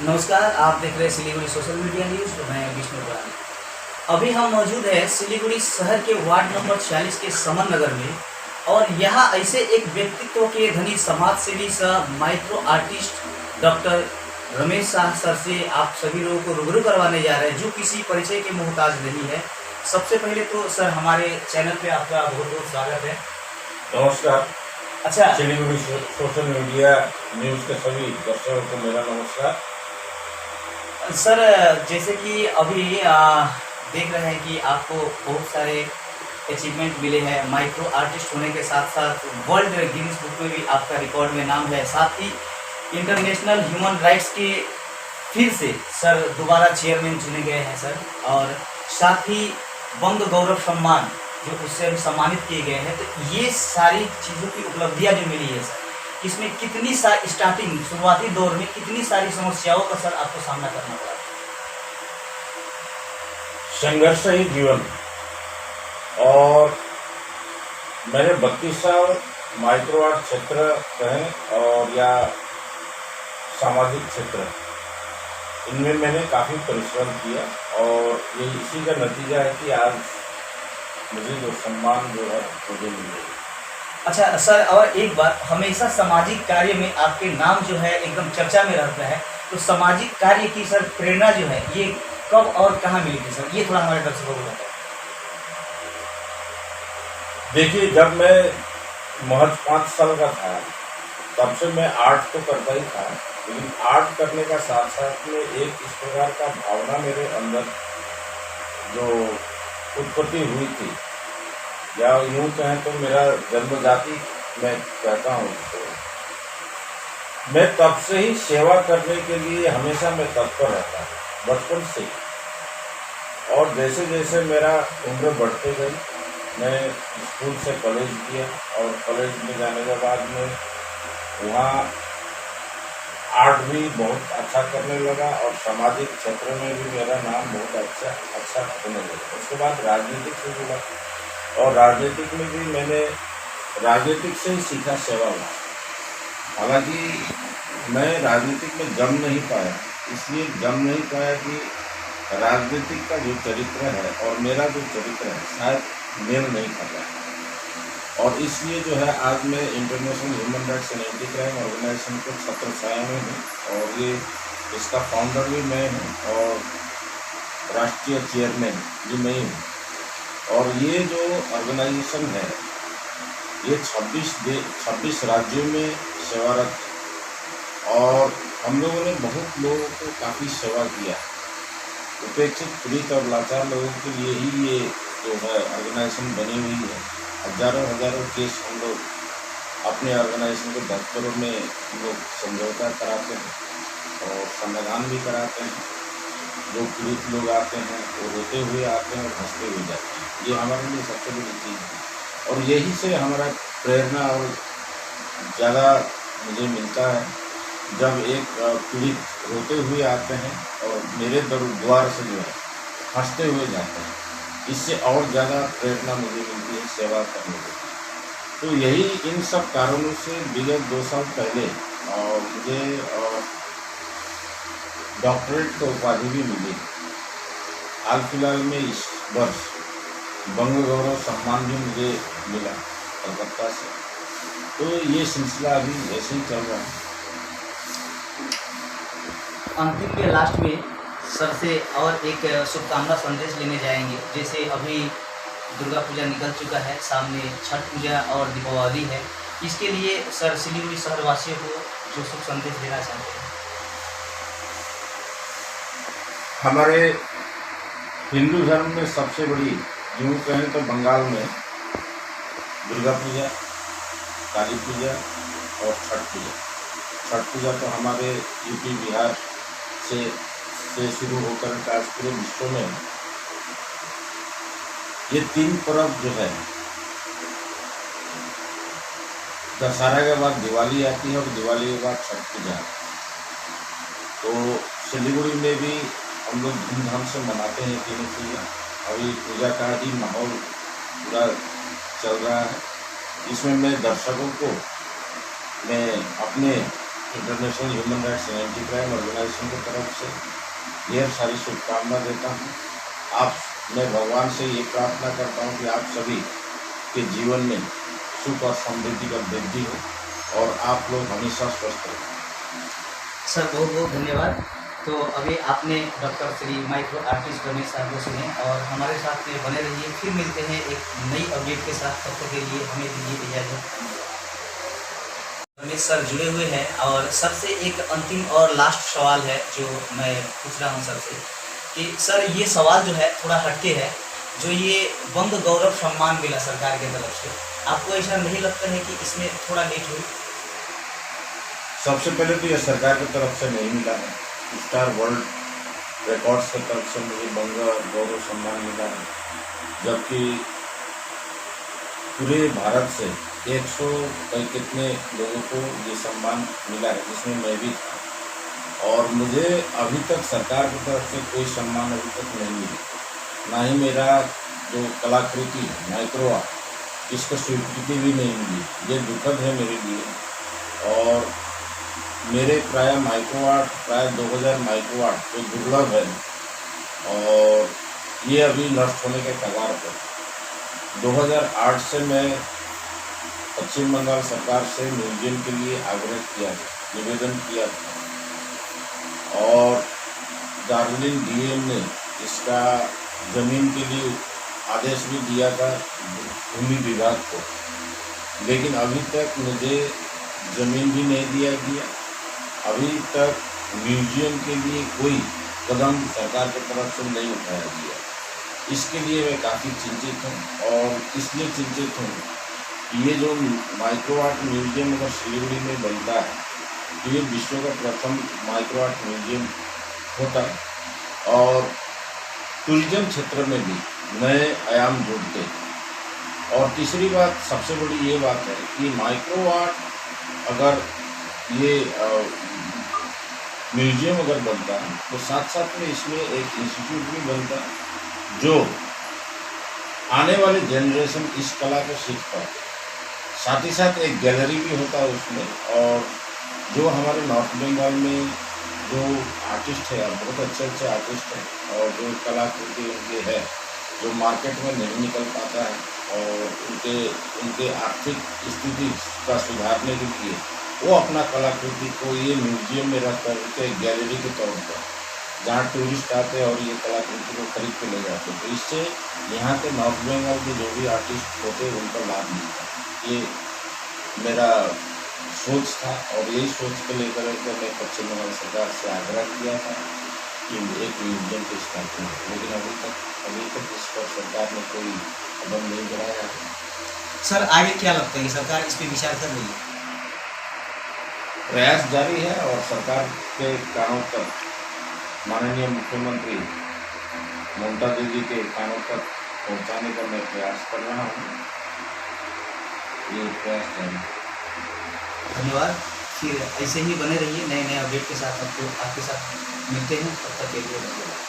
नमस्कार, आप देख रहे हैं सिलीगुड़ी सोशल मीडिया न्यूज़। मैं विष्णु पुरानी। अभी हम मौजूद हैं सिलीगुड़ी शहर के वार्ड नंबर 46 के समन नगर में, और यहाँ ऐसे एक व्यक्तित्व के धनी समाज सेवी सह micro artist doctor Ramesh Shah sir से आप सभी लोगों को रूबरू करवाने जा रहे हैं, जो किसी परिचय के मोहताज नहीं है। सबसे पहले तो सर, हमारे चैनल पे आपका बहुत बहुत स्वागत है। नमस्कार। अच्छा सिलीगुड़ी सोशल मीडिया न्यूज़ के सभी दर्शकों को मेरा नमस्कार। सर, जैसे कि अभी देख रहे हैं कि आपको बहुत सारे अचीवमेंट मिले हैं, माइक्रो आर्टिस्ट होने के साथ साथ वर्ल्ड गिनीज बुक में भी आपका रिकॉर्ड में नाम है। साथ ही इंटरनेशनल ह्यूमन राइट्स के फिर से सर दोबारा चेयरमैन चुने गए हैं सर, और साथ ही बंग गौरव सम्मान जो उससे अभी सम्मानित किए गए हैं। तो ये सारी चीज़ों की उपलब्धियां जो मिली है सर, इसमें कितनी सारी स्टार्टिंग शुरुआती दौर में कितनी सारी समस्याओं का सर आपको सामना करना पड़ा? संघर्ष ही जीवन। और मैंने 32 साल माइक्रो आर्ट क्षेत्र कहें और या सामाजिक क्षेत्र, इनमें मैंने काफ़ी परिश्रम किया, और ये इसी का नतीजा है कि आज मुझे जो सम्मान जो है मुझे मिल रही है। अच्छा सर, और एक बात, हमेशा सामाजिक कार्य में आपके नाम जो है एकदम चर्चा में रहता है। तो सामाजिक कार्य की सर प्रेरणा जो है ये कब और कहाँ मिली थी सर, ये थोड़ा हमारे दर्शकों को बताएं। देखिए, जब मैं महज 5 साल का था, तब से मैं आर्ट तो करता ही था, लेकिन आर्ट करने का साथ साथ में एक इस प्रकार का भावना मेरे अंदर जो उत्पत्ति हुई थी, या यूं कहें तो मेरा जन्मजाति मैं कहता हूँ, तो मैं तब से ही सेवा करने के लिए हमेशा मैं तत्पर रहता था, बचपन से ही। और जैसे जैसे मेरा उम्र बढ़ते गई, मैं स्कूल से कॉलेज किया, और कॉलेज में जाने के बाद में वहाँ आर्ट भी बहुत अच्छा करने लगा, और सामाजिक क्षेत्र में भी मेरा नाम बहुत अच्छा होने लगा। उसके बाद राजनीतिक से जुड़ा, और राजनीतिक में भी मैंने राजनीतिक से ही सीखा सेवा हुआ। हालांकि मैं राजनीतिक में जम नहीं पाया, इसलिए जम नहीं पाया कि राजनीतिक का जो चरित्र है और मेरा जो चरित्र है शायद मेल नहीं खाता है। और इसलिए जो है आज मैं international human rights and anti crime organisation के छत्र छाया में हूँ, और ये इसका फाउंडर भी मैं हूँ, और राष्ट्रीय चेयरमैन भी मैं हूँ। और ये जो ऑर्गेनाइजेशन है ये 26 राज्यों में सेवारत है, और हम लोगों ने बहुत लोगों को काफ़ी सेवा किया। उपेक्षित, पीड़ित और लाचार लोगों के लिए ही ये जो है ऑर्गेनाइजेशन बनी हुई है। हजारों केस हम लोग अपने ऑर्गेनाइजेशन के दफ्तरों में हम लोग समझौता कराते हैं और समाधान भी कराते हैं। जो पीड़ित लोग आते हैं वो रोते हुए आते हैं और हंसते हुए जाते हैं। ये हमारे लिए सबसे बड़ी चीज़ है, और यही से हमारा प्रेरणा और ज़्यादा मुझे मिलता है। जब एक पीड़ित रोते हुए आते हैं और मेरे द्वार से जो है हंसते हुए जाते हैं, इससे और ज़्यादा प्रेरणा मुझे मिलती है सेवा करने की। तो यही इन सब कारणों से विगत 2 साल पहले मुझे डॉक्टरेट की उपाधि भी मिली। हाल फिलहाल में इस वर्ष बंग गौरव सम्मान भी मुझे मिला कलकत्ता से। तो ये सिलसिला अभी ऐसे ही चल रहा है। अंतिम के लास्ट में सर से और एक शुभकामना संदेश लेने जाएंगे। जैसे अभी दुर्गा पूजा निकल चुका है, सामने छठ पूजा और दीपावली है, इसके लिए सर सिलीगुड़ी शहरवासियों को जो शुभ संदेश देना चाहते हैं। हमारे हिंदू धर्म में सबसे बड़ी यूँ कहें तो बंगाल में दुर्गा पूजा, काली पूजा और छठ पूजा। छठ पूजा तो हमारे यूपी बिहार से शुरू होकर आज पूरे विश्व में ये 3 पर्व जो है, दशहरा के बाद दिवाली आती है और दिवाली के बाद छठ पूजा। तो सिलीगुड़ी में भी हम लोग धूमधाम से मनाते हैं तीनों पूजा। अभी पूजा का ही माहौल पूरा चल रहा है। इसमें मैं दर्शकों को मैं अपने international human rights anti crime organisation की तरफ से ढेर सारी शुभकामना देता हूँ। मैं भगवान से ये प्रार्थना करता हूँ कि आप सभी के जीवन में सुख और समृद्धि का वृद्धि हो और आप लोग हमेशा स्वस्थ रहें। सर बहुत बहुत धन्यवाद। तो अभी आपने doctor Shri micro artist Ramesh साहब को सुने और हमारे साथ में बने रहिए। फिर मिलते हैं एक नई अपडेट के साथ, तब तक के लिए हमें दीजिए इजाज़त। रमेश सर जुड़े हुए हैं और सर से एक अंतिम और लास्ट सवाल है जो मैं पूछ रहा हूं सर से कि सर ये सवाल जो है थोड़ा हटके है, जो ये बंग गौरव सम्मान मिला सरकार की तरफ से, आपको ऐसा नहीं लगता है कि इसमें थोड़ा लेट हुई? सबसे पहले तो यह सरकार की तरफ से नहीं मिला है, स्टार वर्ल्ड रिकॉर्ड्स की तरफ से मुझे बंग गौरव सम्मान मिला है, जबकि पूरे भारत से 100 कई कितने लोगों को ये सम्मान मिला है, जिसमें मैं भी था। और मुझे अभी तक सरकार की तरफ से कोई सम्मान अभी तक नहीं मिला, ना ही मेरा जो कलाकृति माइक्रो आर्ट इसको स्वीकृति भी नहीं मिली। ये दुखद है मेरे लिए। और मेरे प्राय 2000 माइक्रो आर्ट जो दुर्लभ है और ये अभी नष्ट होने के कगार पर। 2008 से मैं पश्चिम बंगाल सरकार से म्यूजियम के लिए आग्रह किया था, निवेदन किया था और दार्जिलिंग डीएम ने इसका ज़मीन के लिए आदेश भी दिया था भूमि विभाग को, लेकिन अभी तक मुझे ज़मीन भी नहीं दिया गया। अभी तक म्यूजियम के लिए कोई कदम सरकार की तरफ से नहीं उठाया गया। इसके लिए मैं काफ़ी चिंतित हूँ और इसलिए चिंतित हूँ कि ये जो माइक्रो आर्ट म्यूजियम अगर सिलीगुड़ी में बनता है तो ये विश्व का प्रथम माइक्रो आर्ट म्यूजियम होता है और टूरिज्म क्षेत्र में भी नए आयाम जोड़ते। और तीसरी बात, सबसे बड़ी ये बात है कि माइक्रो आर्ट अगर ये म्यूजियम अगर बनता है तो साथ साथ में इसमें एक इंस्टीट्यूट भी बनता है जो आने वाले जनरेशन इस कला को सीख पाए। साथ ही साथ एक गैलरी भी होता है उसमें, और जो हमारे नॉर्थ बंगाल में जो आर्टिस्ट है, बहुत अच्छे अच्छे आर्टिस्ट हैं और जो कलाकृति उनके है जो मार्केट में नहीं निकल पाता है और उनके आर्थिक स्थिति का सुधारने के लिए वो अपना कलाकृति को ये म्यूजियम में रख कर एक गैलरी के तौर पर जहाँ टूरिस्ट आते हैं और ये कलाकृति को खरीद के ले जाते हैं, तो इससे यहाँ के नॉर्थ बंगाल के जो भी आर्टिस्ट होते हैं उनका लाभ मिलता है। ये मेरा सोच था और यही सोच को लेकर के मैं पश्चिम बंगाल सरकार से आग्रह किया था कि एक म्यूजियम की स्थापना हो, लेकिन अभी तक इस पर सरकार ने कोई कदम नहीं बढ़ाया है। सर आगे क्या लगता है, सरकार इस पर विचार कर रही है? प्रयास जारी है और सरकार के कानों तक माननीय मुख्यमंत्री ममता दीदी के कानों तक पहुंचाने का मैं प्रयास कर रहा हूँ। ये प्रयास जारी है। धन्यवाद। फिर ऐसे ही बने रहिए, नए नए अपडेट के साथ आपके साथ मिलते हैं। तब तक के लिए धन्यवाद।